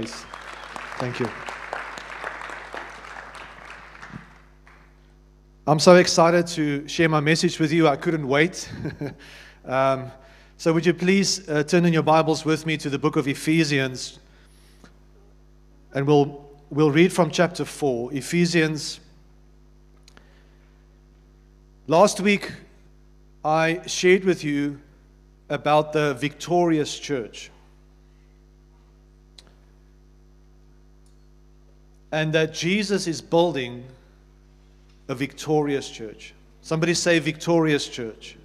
Yes. Thank you. I'm so excited to share my message with you. I couldn't wait. So would you please turn in your Bibles with me to the book of Ephesians, and we'll read from chapter 4, Ephesians. Last week, I shared with you about the victorious church, and that Jesus is building a victorious church. Somebody say victorious church.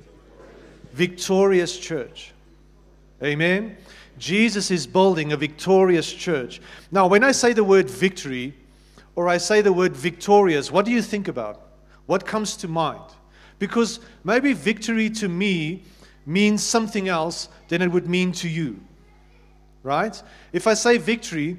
Victorious church. Amen. Jesus is building a victorious church. Now, when I say the word victory, or I say the word victorious, what do you think about? What comes to mind? Because maybe victory to me means something else than it would mean to you. Right? If I say victory,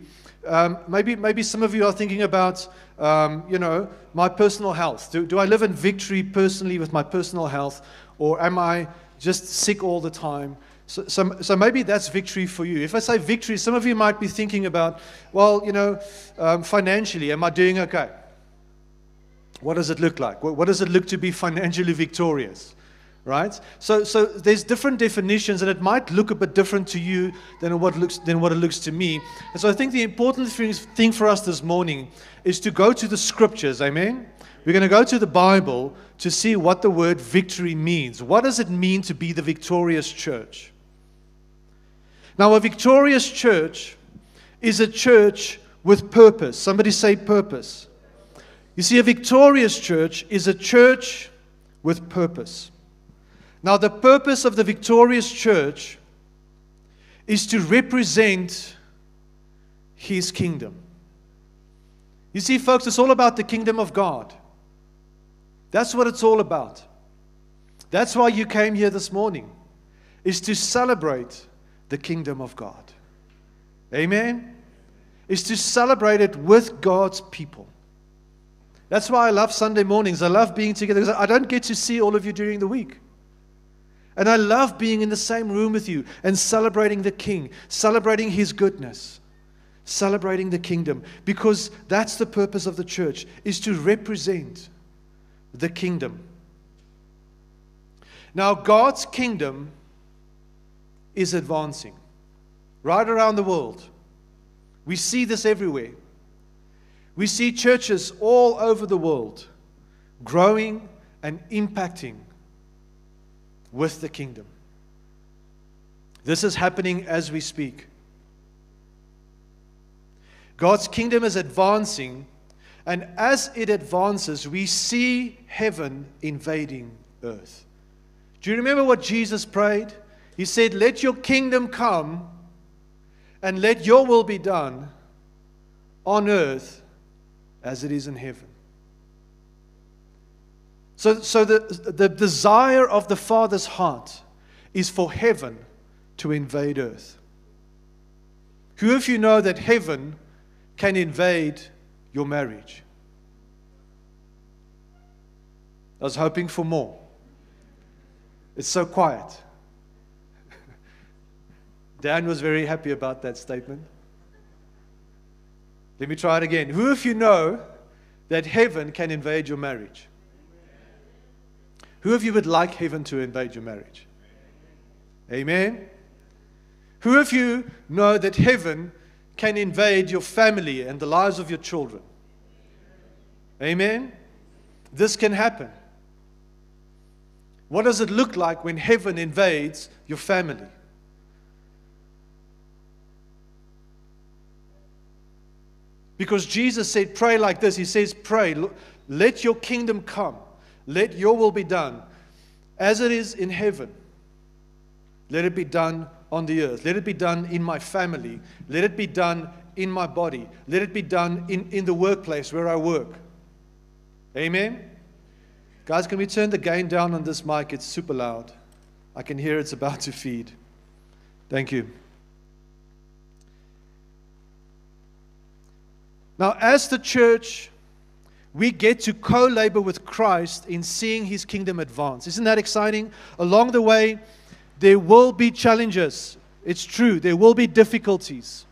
maybe some of you are thinking about, my personal health. Do I live in victory personally with my personal health, or am I just sick all the time? So maybe that's victory for you. If I say victory, some of you might be thinking about, financially, am I doing okay? What does it look like? What does it look to be financially victorious? Right? So there's different definitions, and it might look a bit different to you than what it looks to me. And so I think the important thing for us this morning is to go to the scriptures. Amen? We're going to go to the Bible to see what the word victory means. What does it mean to be the victorious church? Now, a victorious church is a church with purpose. Somebody say purpose. You see, a victorious church is a church with purpose. Now, the purpose of the victorious church is to represent His kingdom. You see, folks, it's all about the kingdom of God. That's what it's all about. That's why you came here this morning, is to celebrate the kingdom of God. Amen? Is to celebrate it with God's people. That's why I love Sunday mornings. I love being together, because I don't get to see all of you during the week. And I love being in the same room with you and celebrating the King, celebrating His goodness, celebrating the kingdom. Because that's the purpose of the church, is to represent the kingdom. Now, God's kingdom is advancing right around the world. We see this everywhere. We see churches all over the world growing and impacting with the kingdom. This is happening as we speak. God's kingdom is advancing, and as it advances, we see heaven invading earth. Do you remember what Jesus prayed? He said, "Let your kingdom come, and let your will be done on earth as it is in heaven." So the desire of the Father's heart is for heaven to invade earth. Who of you know that heaven can invade your marriage? I was hoping for more. It's so quiet. Dan was very happy about that statement. Let me try it again. Who of you know that heaven can invade your marriage? Who of you would like heaven to invade your marriage? Amen. Who of you know that heaven can invade your family and the lives of your children? Amen. This can happen. What does it look like when heaven invades your family? Because Jesus said, pray like this. He says, pray, let your kingdom come. Let your will be done as it is in heaven. Let it be done on the earth. Let it be done in my family. Let it be done in my body. Let it be done in the workplace where I work. Amen? Guys, can we turn the gain down on this mic? It's super loud. I can hear it's about to feed. Thank you. Now, as the church, we get to co-labor with Christ in seeing His kingdom advance. Isn't that exciting? Along the way, there will be challenges. It's true, there will be difficulties.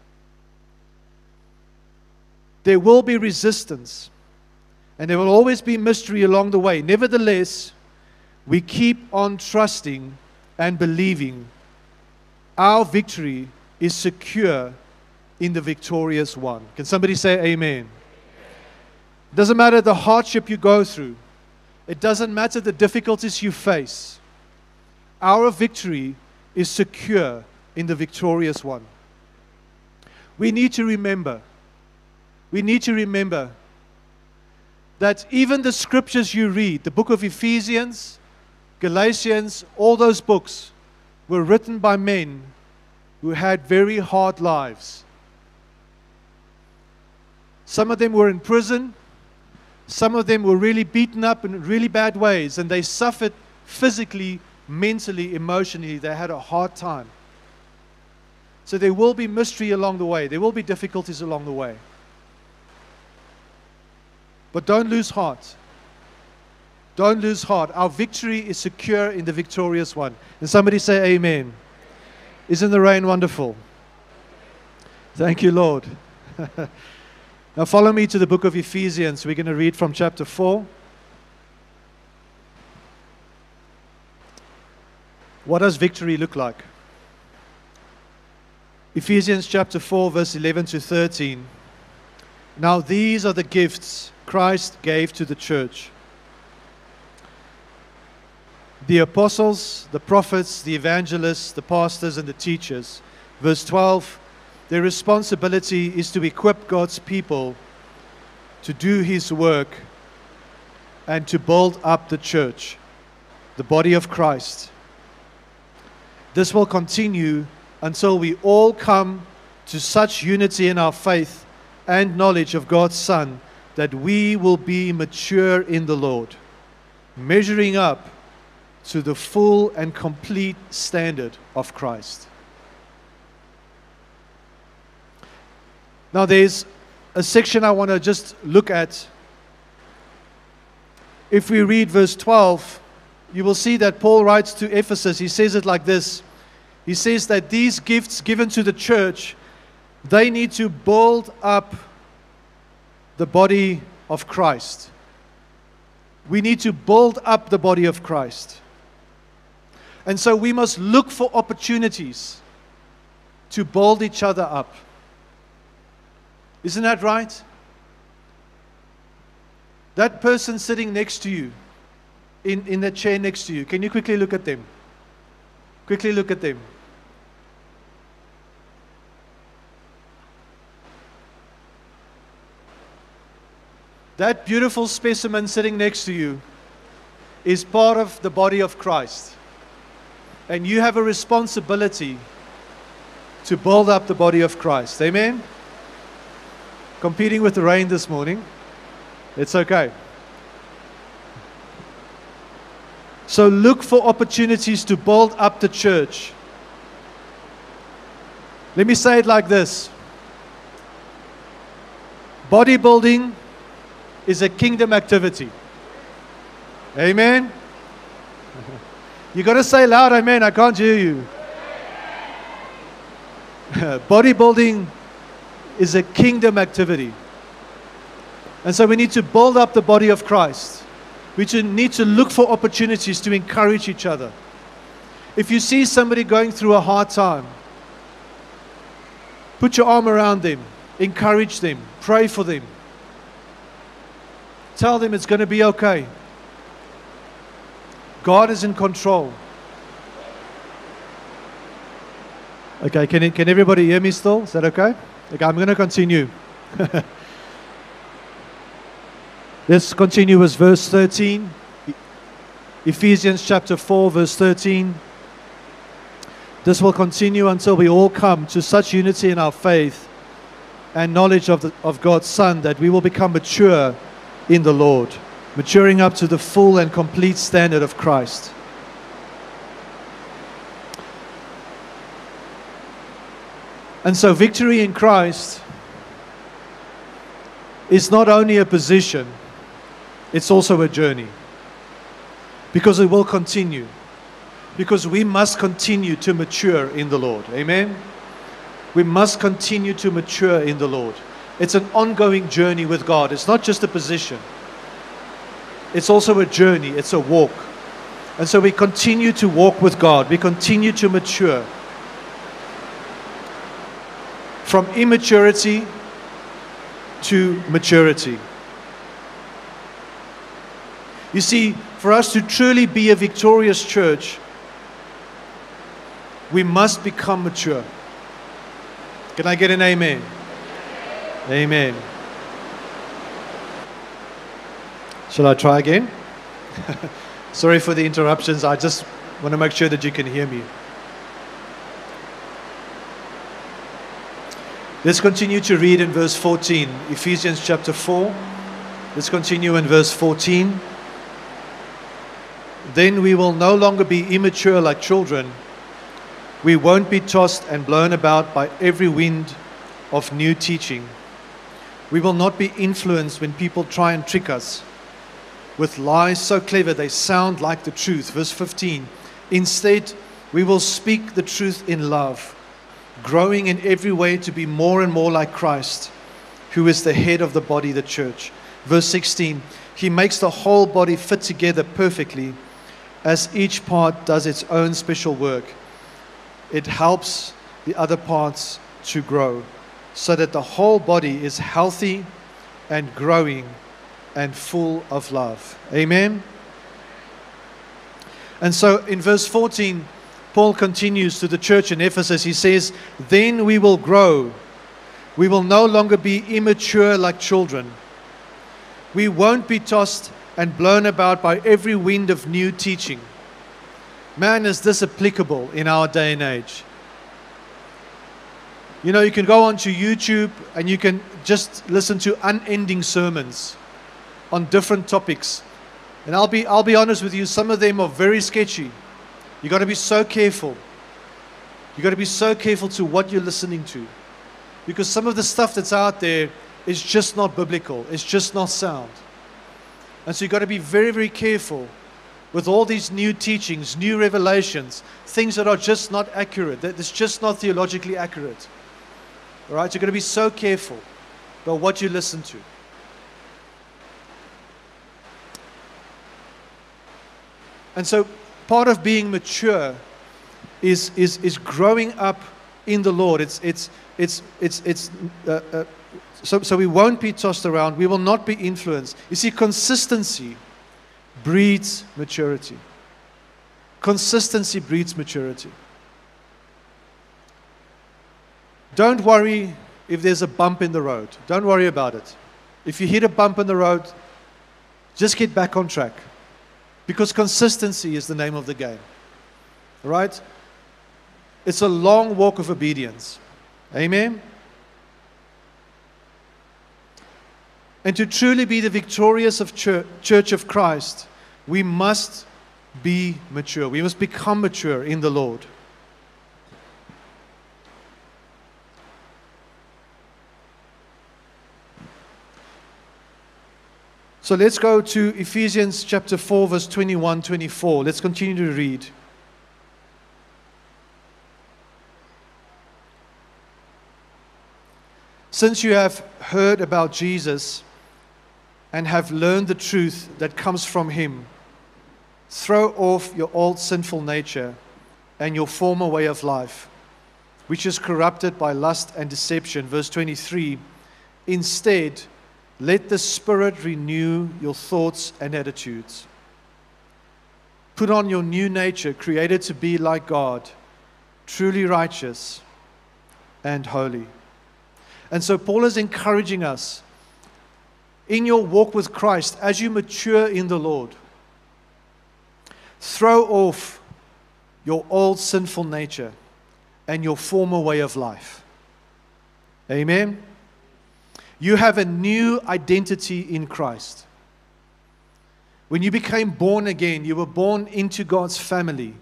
There will be resistance, and there will always be mystery along the way. Nevertheless, we keep on trusting and believing our victory is secure in the victorious one. Can somebody say amen? It doesn't matter the hardship you go through. It doesn't matter the difficulties you face. Our victory is secure in the victorious one. We need to remember that even the scriptures you read, the book of Ephesians, Galatians, all those books were written by men who had very hard lives. Some of them were in prison. Some of them were really beaten up in really bad ways, and they suffered physically, mentally, emotionally. They had a hard time. So there will be mystery along the way. There will be difficulties along the way. But don't lose heart. Don't lose heart. Our victory is secure in the victorious one. And somebody say amen. Isn't the rain wonderful? Thank you, Lord. Now follow me to the book of Ephesians. We're going to read from chapter 4. What does victory look like? Ephesians chapter 4, verse 11 to 13. Now these are the gifts Christ gave to the church: the apostles, the prophets, the evangelists, the pastors, and the teachers. Verse 12, their responsibility is to equip God's people to do His work and to build up the church, the body of Christ. This will continue until we all come to such unity in our faith and knowledge of God's Son that we will be mature in the Lord, measuring up to the full and complete standard of Christ. Now there's a section I want to just look at. If we read verse 12, you will see that Paul writes to Ephesus. He says it like this. He says that these gifts given to the church, they need to build up the body of Christ. We need to build up the body of Christ. And so we must look for opportunities to build each other up. Isn't that right? That person sitting next to you, in the chair next to you, can you quickly look at them? Quickly look at them. That beautiful specimen sitting next to you is part of the body of Christ. And you have a responsibility to build up the body of Christ. Amen? Competing with the rain this morning. It's okay. So look for opportunities to build up the church. Let me say it like this. Bodybuilding is a kingdom activity. Amen? You got to say loud, amen. I can't hear you. Bodybuilding is a kingdom activity. And so we need to build up the body of Christ. We need to look for opportunities to encourage each other. If you see somebody going through a hard time, put your arm around them, encourage them, pray for them. Tell them it's going to be okay. God is in control. Okay, can everybody hear me still? Is that okay? Okay, I'm going to continue. Let's continue with verse 13. Ephesians chapter 4, verse 13. This will continue until we all come to such unity in our faith and knowledge of God's Son that we will become mature in the Lord, maturing up to the full and complete standard of Christ. And so victory in Christ is not only a position, it's also a journey. Because it will continue. Because we must continue to mature in the Lord. Amen? We must continue to mature in the Lord. It's an ongoing journey with God. It's not just a position. It's also a journey. It's a walk. And so we continue to walk with God. We continue to mature. From immaturity to maturity. You see, for us to truly be a victorious church, we must become mature. Can I get an amen? Amen. Shall I try again? Sorry for the interruptions. I just want to make sure that you can hear me. Let's continue to read in verse 14. Ephesians chapter 4. Let's continue in verse 14. Then we will no longer be immature like children. We won't be tossed and blown about by every wind of new teaching. We will not be influenced when people try and trick us with lies so clever they sound like the truth. Verse 15. Instead, we will speak the truth in love, growing in every way to be more and more like Christ, who is the head of the body, the church. Verse 16. He makes the whole body fit together perfectly as each part does its own special work. It helps the other parts to grow so that the whole body is healthy and growing and full of love. Amen. And so in verse 14, Paul continues to the church in Ephesus. He says, then we will grow. We will no longer be immature like children. We won't be tossed and blown about by every wind of new teaching. Man, is this applicable in our day and age? You know, you can go onto YouTube and you can just listen to unending sermons on different topics. And I'll be honest with you, some of them are very sketchy. You got to be so careful. You got to be so careful to what you're listening to. Because some of the stuff that's out there is just not biblical. It's just not sound. And so you got to be very, very careful with all these new teachings, new revelations, things that are just not accurate, that's just not theologically accurate. All right? You've got to be so careful about what you listen to. And so part of being mature is growing up in the Lord. So we won't be tossed around. We will not be influenced. You see, consistency breeds maturity. Consistency breeds maturity. Don't worry if there's a bump in the road. Don't worry about it. If you hit a bump in the road, just get back on track. Because consistency is the name of the game. All right? It's a long walk of obedience. Amen? And to truly be the victorious of church of Christ, we must be mature. We must become mature in the Lord. So let's go to Ephesians chapter 4, verse 21, 24. Let's continue to read. Since you have heard about Jesus and have learned the truth that comes from him, throw off your old sinful nature and your former way of life, which is corrupted by lust and deception. Verse 23, instead, let the Spirit renew your thoughts and attitudes. Put on your new nature, created to be like God, truly righteous and holy. And so Paul is encouraging us in your walk with Christ, as you mature in the Lord, throw off your old sinful nature and your former way of life. Amen? You have a new identity in Christ. When you became born again, you were born into God's family,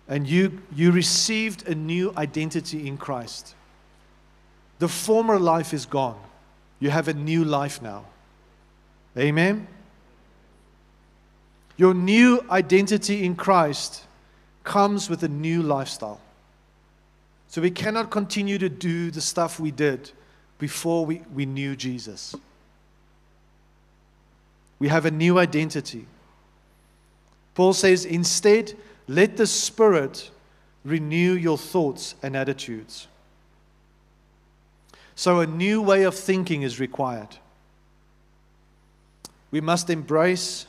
and you received a new identity in Christ. The former life is gone. You have a new life now. Amen? Your new identity in Christ comes with a new lifestyle. So we cannot continue to do the stuff we did before we knew Jesus. We have a new identity. Paul says, instead, let the Spirit renew your thoughts and attitudes. So a new way of thinking is required. We must embrace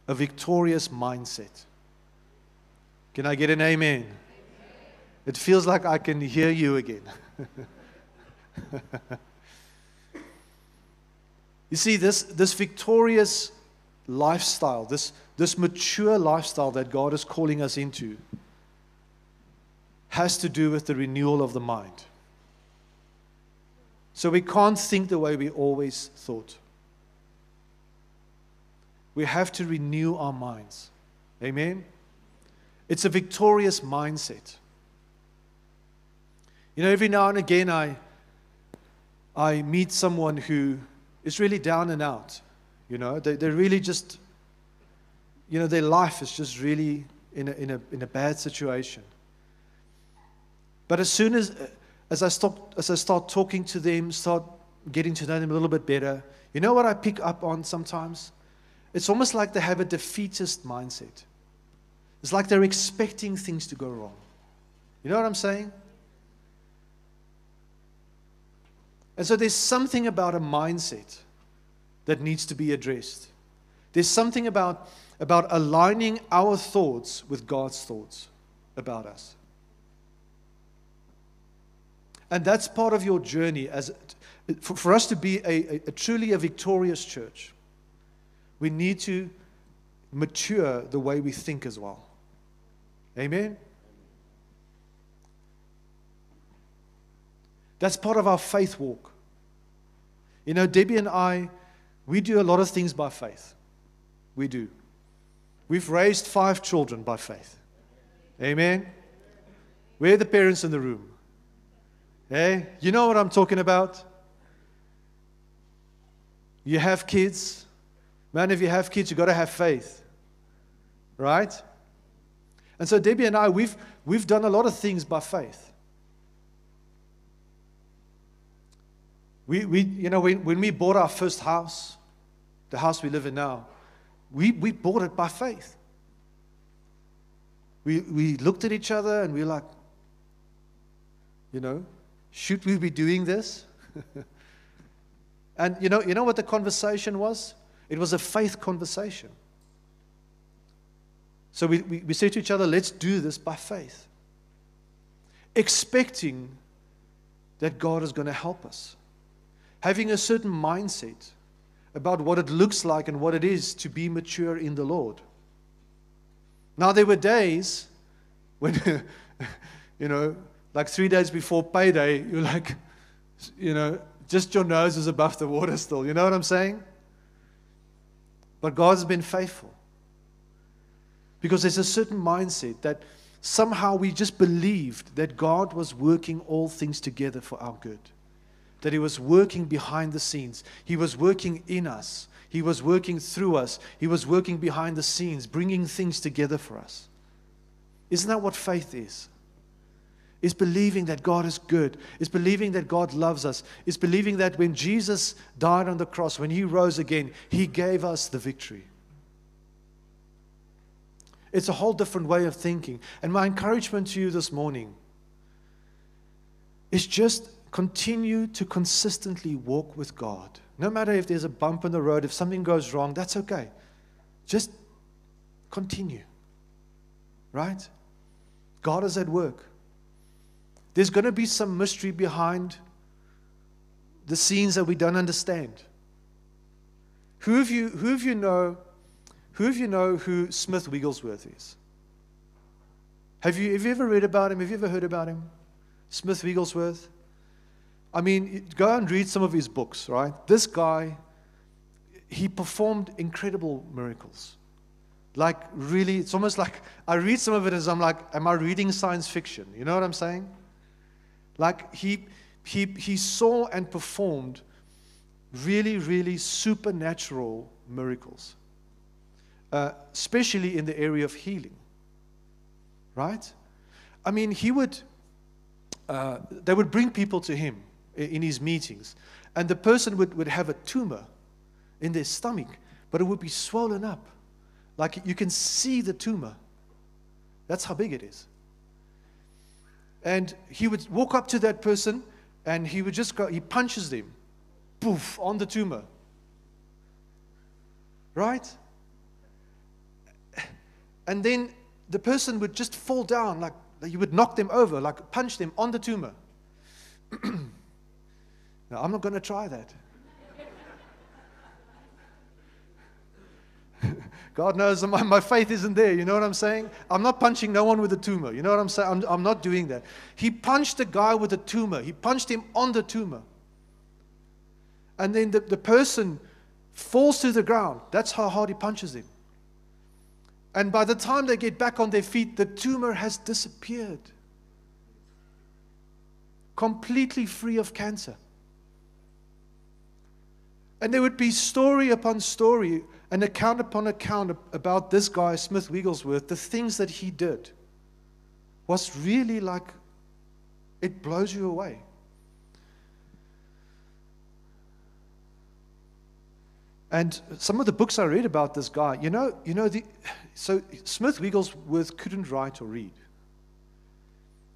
a victorious mindset. Can I get an amen? Amen. It feels like I can hear you again. You see, this victorious lifestyle, this mature lifestyle that God is calling us into, has to do with the renewal of the mind. So we can't think the way we always thought. We have to renew our minds. Amen? It's a victorious mindset. You know, every now and again I meet someone who is really down and out. You know, they're really just, you know, their life is just really in a bad situation. But as soon as I start talking to them, start getting to know them a little bit better, you know what I pick up on sometimes? It's almost like they have a defeatist mindset. It's like they're expecting things to go wrong. You know what I'm saying? And so there's something about a mindset that needs to be addressed. There's something about aligning our thoughts with God's thoughts about us. And that's part of your journey for us to be a truly a victorious church. We need to mature the way we think as well. Amen? That's part of our faith walk. You know, Debbie and I, we do a lot of things by faith. We do. We've raised 5 children by faith. Amen? We're the parents in the room. Hey, you know what I'm talking about? You have kids. Man, if you have kids, you've got to have faith. Right? And so Debbie and I, we've done a lot of things by faith. We you know, when we bought our first house, the house we live in now, we bought it by faith. We looked at each other and we were like, you know, should we be doing this? And you know what the conversation was? It was a faith conversation. So we said to each other, let's do this by faith. Expecting that God is going to help us. Having a certain mindset about what it looks like and what it is to be mature in the Lord. Now there were days when, you know, like 3 days before payday, you're like, you know, just your nose is above the water still. You know what I'm saying? But God has been faithful. Because there's a certain mindset that somehow we just believed that God was working all things together for our good. That He was working behind the scenes. He was working in us. He was working through us. He was working behind the scenes, bringing things together for us. Isn't that what faith is? It's believing that God is good. It's believing that God loves us. It's believing that when Jesus died on the cross, when He rose again, He gave us the victory. It's a whole different way of thinking. And my encouragement to you this morning is just continue to consistently walk with God. No matter if there's a bump in the road, if something goes wrong, that's okay. Just continue. Right? God is at work. There's going to be some mystery behind the scenes that we don't understand. Who of you know who Smith Wigglesworth is? Have you ever read about him? Have you ever heard about him? Smith Wigglesworth? I mean, go and read some of his books, right? This guy, he performed incredible miracles. Like, really, it's almost like, I read some of it as I'm like, am I reading science fiction? You know what I'm saying? Like, he saw and performed really, really supernatural miracles. Especially in the area of healing. Right? I mean, they would bring people to him. in his meetings. And the person would have a tumor in their stomach, but it would be swollen up. Like you can see the tumor. That's how big it is. And he would walk up to that person and he would just go, he punches them, poof, on the tumor. Right? And then the person would just fall down, like you would knock them over, like punch them on the tumor. Now, I'm not going to try that. God knows my faith isn't there, you know what I'm saying? I'm not punching no one with a tumor, you know what I'm saying? I'm not doing that. He punched a guy with a tumor. He punched him on the tumor. And then the person falls to the ground. That's how hard he punches him. And by the time they get back on their feet, the tumor has disappeared. Completely free of cancer. And there would be story upon story, and account upon account about this guy, Smith Wigglesworth. The things that he did was really like, it blows you away. And some of the books I read about this guy, so Smith Wigglesworth couldn't write or read.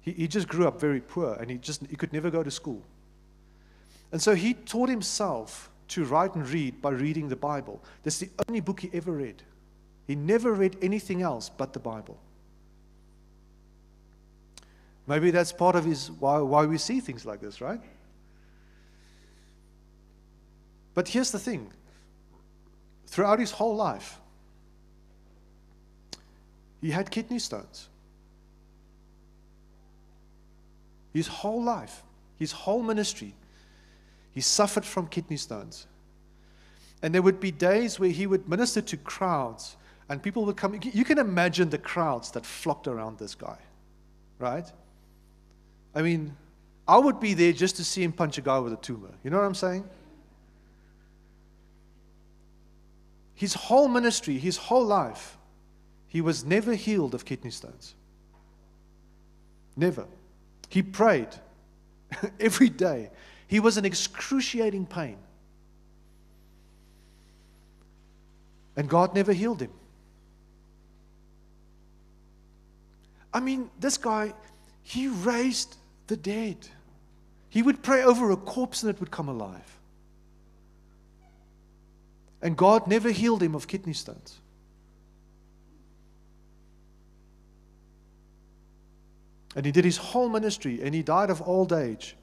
He just grew up very poor, and he could never go to school. And so he taught himself to write and read by reading the Bible. That's the only book he ever read. He never read anything else but the Bible. Maybe that's part of why we see things like this, right? But here's the thing. Throughout his whole life, he had kidney stones. His whole life, his whole ministry, he suffered from kidney stones. And there would be days where he would minister to crowds, and people would come. You can imagine the crowds that flocked around this guy, right? I mean, I would be there just to see him punch a guy with a tumor. You know what I'm saying? His whole ministry, his whole life, he was never healed of kidney stones. Never. He prayed every day. He was in excruciating pain. And God never healed him. I mean, this guy, he raised the dead. He would pray over a corpse and it would come alive. And God never healed him of kidney stones. And he did his whole ministry, and he died of old age,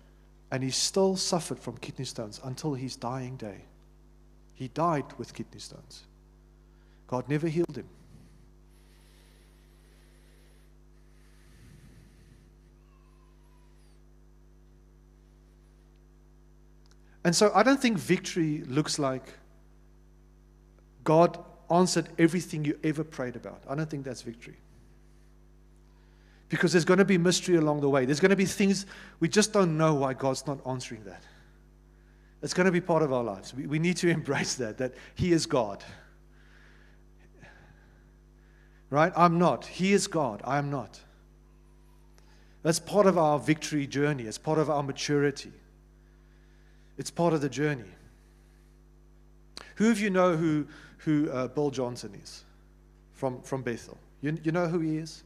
and he still suffered from kidney stones until his dying day. He died with kidney stones. God never healed him. And so I don't think victory looks like God answered everything you ever prayed about. I don't think that's victory. Because there's going to be mystery along the way. There's going to be things we just don't know why God's not answering that. It's going to be part of our lives. We need to embrace that He is God. Right? I'm not. He is God. I am not. That's part of our victory journey. It's part of our maturity. It's part of the journey. Who of you know who Bill Johnson is from Bethel? You know who he is?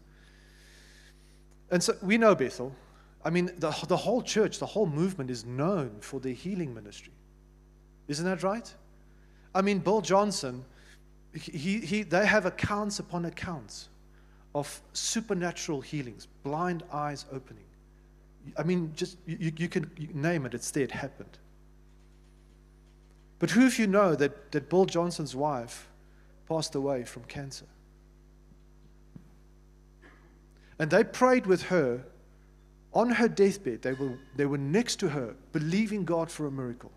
And so we know Bethel. I mean, the whole church, the whole movement is known for their healing ministry. Isn't that right? I mean, Bill Johnson, they have accounts upon accounts of supernatural healings, blind eyes opening. I mean, just you can name it, it's there, it happened. But who of you know that Bill Johnson's wife passed away from cancer? And they prayed with her on her deathbed. They were next to her, believing God for a miracle.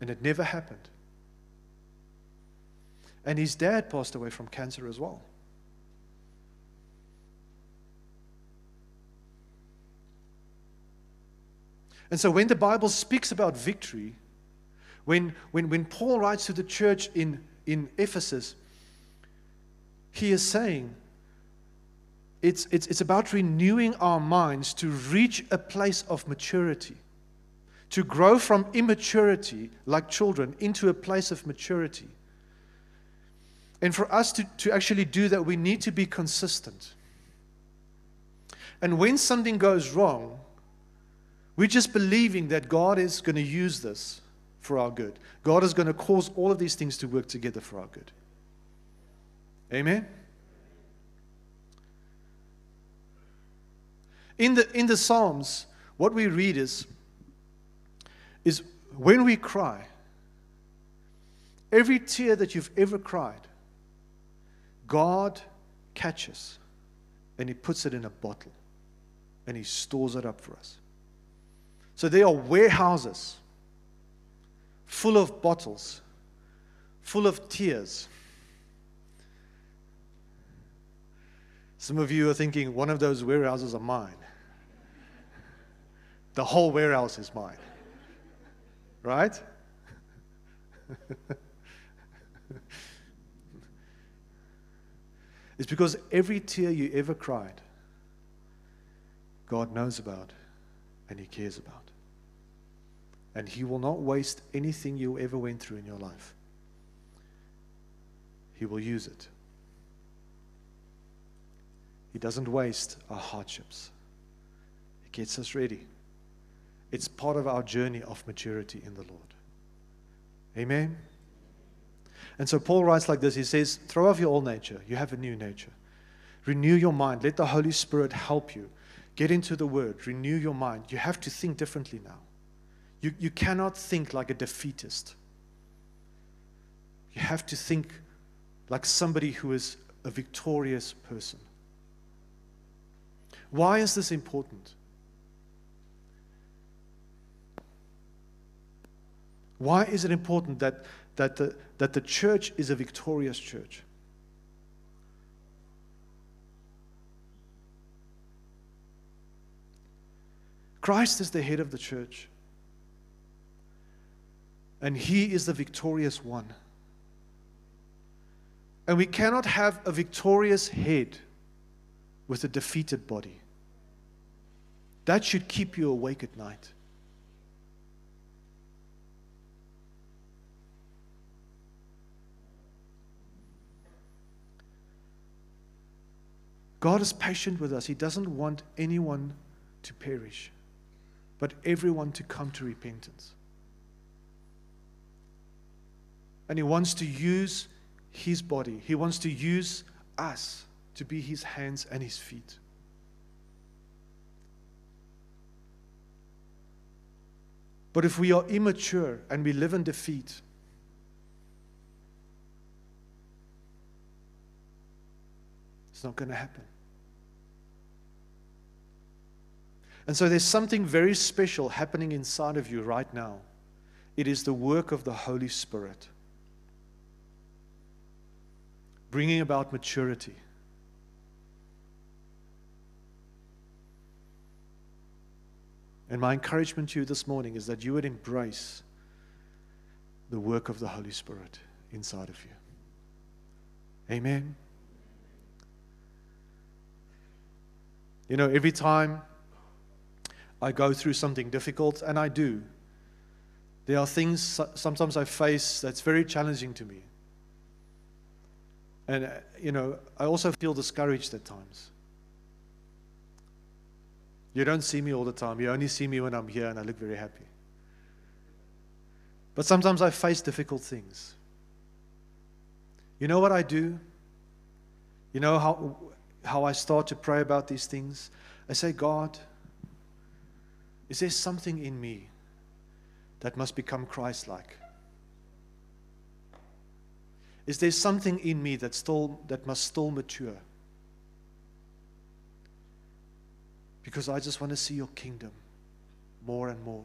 And it never happened. And his dad passed away from cancer as well. And so when the Bible speaks about victory, when Paul writes to the church in Ephesus, he is saying It's about renewing our minds to reach a place of maturity, to grow from immaturity, like children, into a place of maturity. And for us to actually do that, we need to be consistent. And when something goes wrong, we're just believing that God is going to use this for our good. God is going to cause all of these things to work together for our good. Amen? In the Psalms, what we read is when we cry, every tear that you've ever cried, God catches and He puts it in a bottle and He stores it up for us. So there are warehouses full of bottles, full of tears. Some of you are thinking, one of those warehouses are mine. The whole warehouse is mine. Right? It's because every tear you ever cried, God knows about and He cares about. And He will not waste anything you ever went through in your life. He will use it. He doesn't waste our hardships. He gets us ready. It's part of our journey of maturity in the Lord. Amen? And so Paul writes like this. He says, throw off your old nature. You have a new nature. Renew your mind. Let the Holy Spirit help you. Get into the Word. Renew your mind. You have to think differently now. You cannot think like a defeatist. You have to think like somebody who is a victorious person. Why is this important? Why is it important that the church is a victorious church? Christ is the head of the church. And He is the victorious one. And we cannot have a victorious head with a defeated body. That should keep you awake at night. God is patient with us. He doesn't want anyone to perish, but everyone to come to repentance. And He wants to use His body. He wants to use us to be His hands and His feet. But if we are immature and we live in defeat, it's not going to happen. And so there's something very special happening inside of you right now. It is the work of the Holy Spirit, bringing about maturity. And my encouragement to you this morning is that you would embrace the work of the Holy Spirit inside of you. Amen. You know, every time I go through something difficult, and I do, there are things sometimes I face that's very challenging to me. And, you know, I also feel discouraged at times. You don't see me all the time. You only see me when I'm here and I look very happy. But sometimes I face difficult things. You know what I do? You know how I start to pray about these things? I say, God, is there something in me that must become Christ-like? Is there something in me that must still mature? Because I just want to see your kingdom more and more.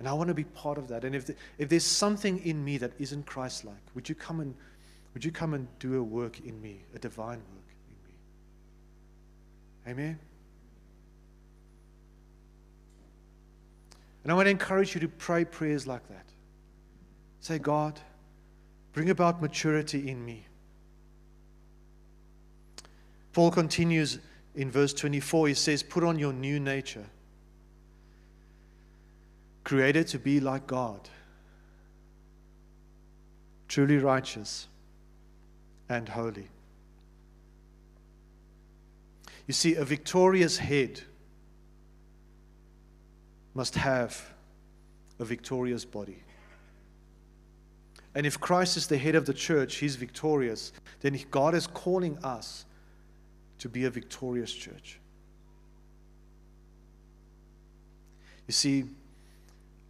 And I want to be part of that. And if there's something in me that isn't Christ-like, would you come and do a work in me, a divine work in me? Amen? And I want to encourage you to pray prayers like that. Say, God, bring about maturity in me. Paul continues in verse 24. He says, put on your new nature, created to be like God, truly righteous and holy. You see, a victorious head must have a victorious body. And if Christ is the head of the church, He's victorious, then God is calling us to be a victorious church. You see,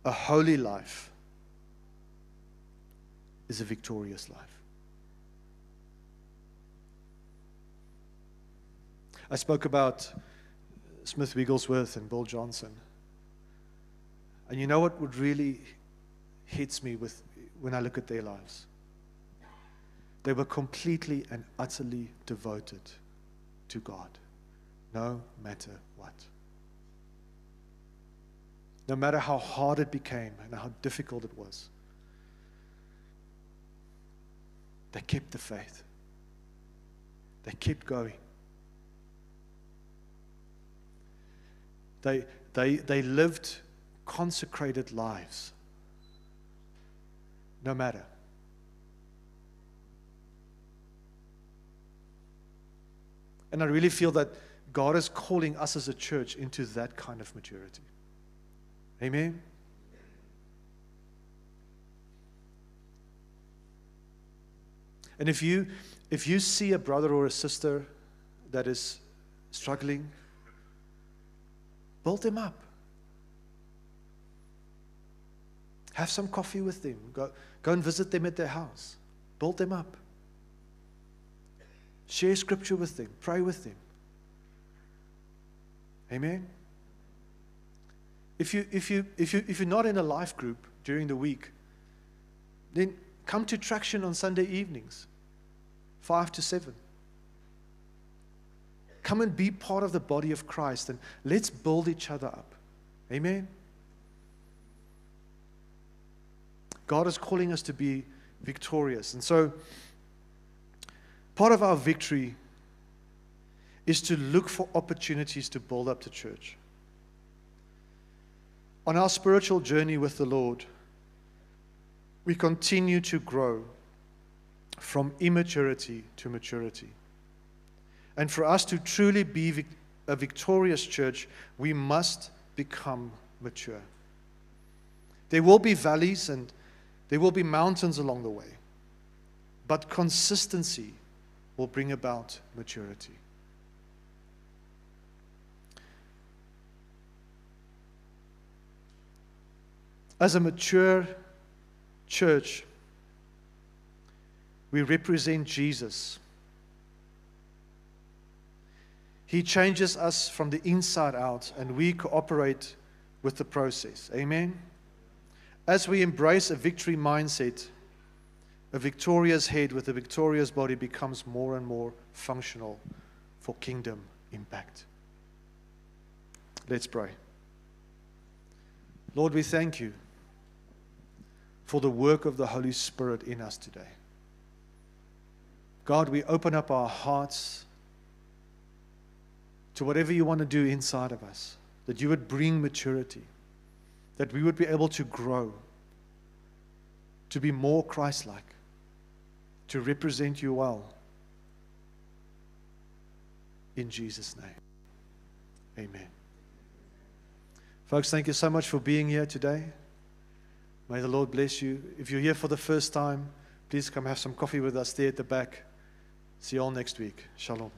a holy life is a victorious life. I spoke about Smith Wigglesworth and Bill Johnson. And you know what would really hits me when I look at their lives? They were completely and utterly devoted to God, no matter what. No matter how hard it became and how difficult it was, they kept the faith. They kept going. They lived consecrated lives, no matter. And I really feel that God is calling us as a church into that kind of maturity. Amen? And if you see a brother or a sister that is struggling, build them up. Have some coffee with them. Go and visit them at their house. Build them up. Share scripture with them. Pray with them. Amen? If you're not in a life group during the week, then come to Traction on Sunday evenings, 5 to 7. Come and be part of the body of Christ, and let's build each other up. Amen? God is calling us to be victorious. And so, part of our victory is to look for opportunities to build up the church. On our spiritual journey with the Lord, we continue to grow from immaturity to maturity. And for us to truly be a victorious church, we must become mature. There will be valleys and there will be mountains along the way, but consistency will bring about maturity. As a mature church, we represent Jesus. He changes us from the inside out, and we cooperate with the process. Amen? As we embrace a victory mindset, a victorious head with a victorious body becomes more and more functional for kingdom impact. Let's pray. Lord, we thank you for the work of the Holy Spirit in us today. God, we open up our hearts to whatever you want to do inside of us, that you would bring maturity, that we would be able to grow, to be more Christ-like, to represent you well. In Jesus' name, amen. Folks, thank you so much for being here today. May the Lord bless you. If you're here for the first time, please come have some coffee with us there at the back. See you all next week. Shalom.